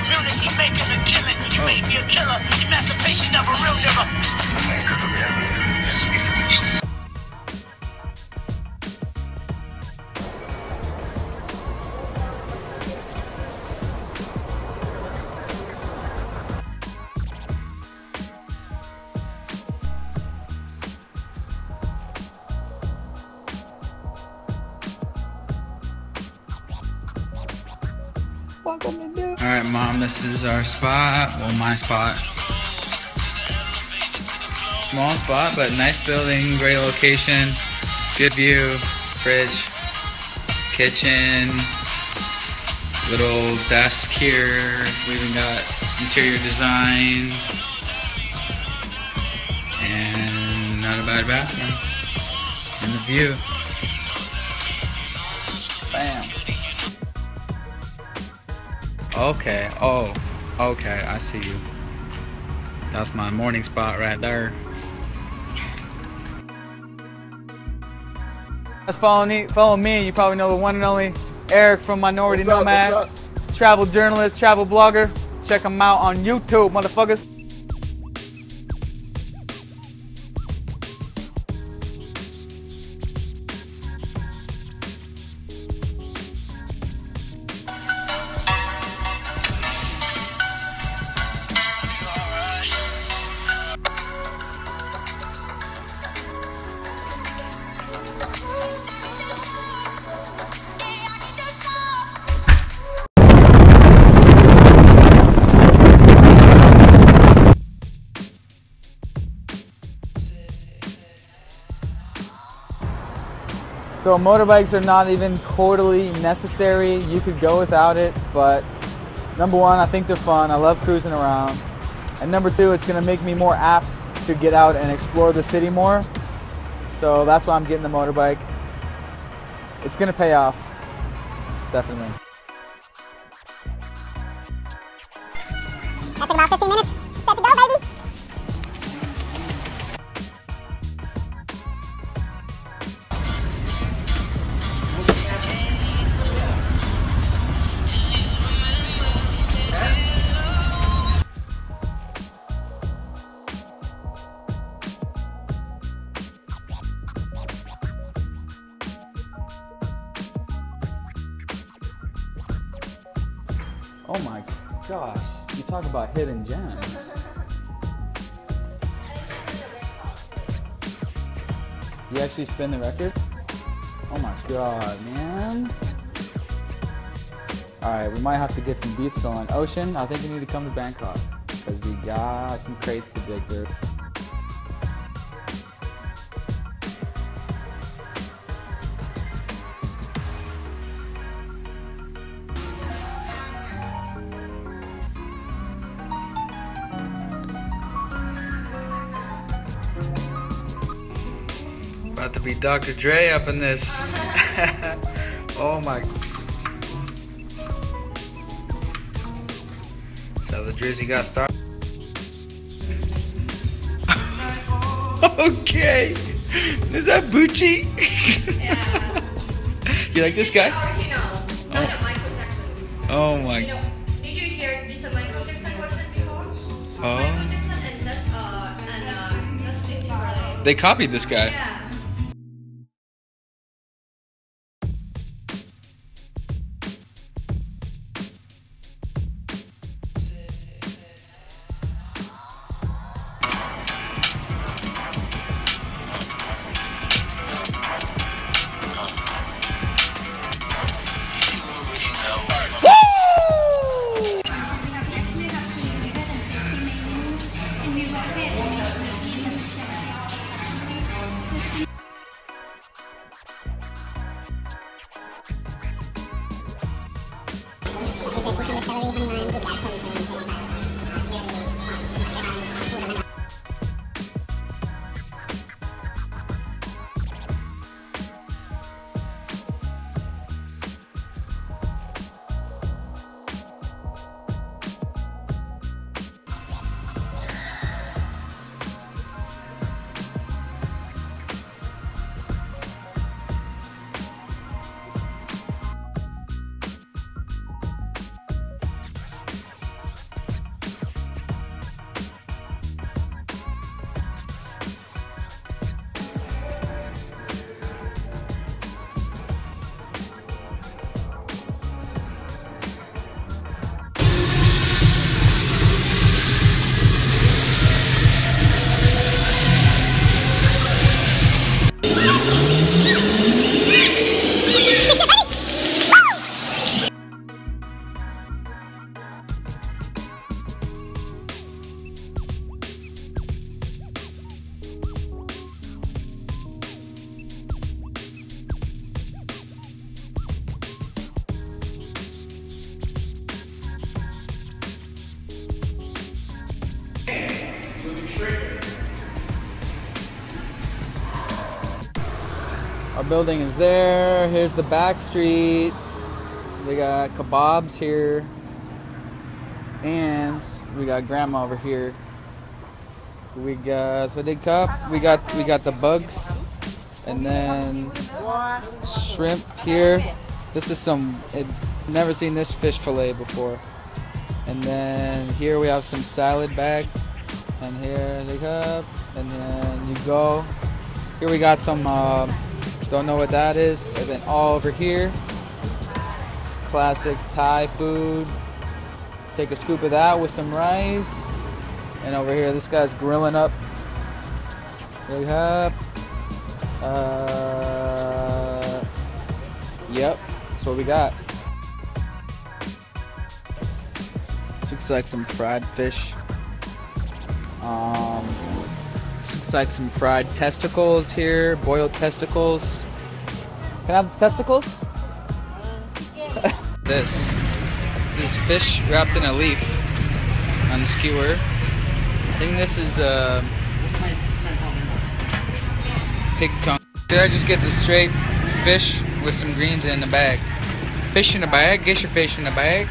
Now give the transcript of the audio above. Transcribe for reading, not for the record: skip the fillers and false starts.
community making a killing. You made me a killer. Emancipation of a real nigga. Alright, Mom, this is our spot. Well, my spot. Small spot, but nice building, great location, good view, fridge, kitchen, little desk here. We even got interior design, and not a bad bathroom. And the view. Bam. Okay, oh, okay, I see you. That's my morning spot right there. Just follow me, you probably know the one and only Erick from Minority Nomad. Travel journalist, travel blogger. Check him out on YouTube, motherfuckers. So motorbikes are not even totally necessary. You could go without it, but number one, I think they're fun. I love cruising around. And number two, it's gonna make me more apt to get out and explore the city more. So that's why I'm getting the motorbike. It's gonna pay off, definitely. That took about 15 minutes. Set to go, baby. Oh my gosh, you talk about hidden gems. You actually spin the record? Oh my god, man. Alright, we might have to get some beats going. Ocean, I think we need to come to Bangkok, because we got some crates to dig through. About to be Dr. Dre up in this. Oh my. So the Drizzy got started. Okay. Is that Bucci? Yeah. You like this guy? Oh my. You know, did you hear this Michael Jackson version before? Oh. Michael Jackson and Justin Timberlake. They copied this guy. Yeah. Our building is there. Here's the back street. We got kebabs here. And we got grandma over here. We got what they cup. We got the bugs. And then shrimp here. This is never seen this fish fillet before. And then here we have some salad bag. And here they cup. And then you go. Here we got some, don't know what that is. And then all over here, classic Thai food. Take a scoop of that with some rice. And over here, this guy's grilling up. There we have. Yep, that's what we got. This looks like some fried fish. This looks like some fried testicles here, boiled testicles. Can I have testicles? This is fish wrapped in a leaf on the skewer. I think this is pig tongue. Did I just get the straight fish with some greens in the bag? Fish in a bag? Get your fish in a bag.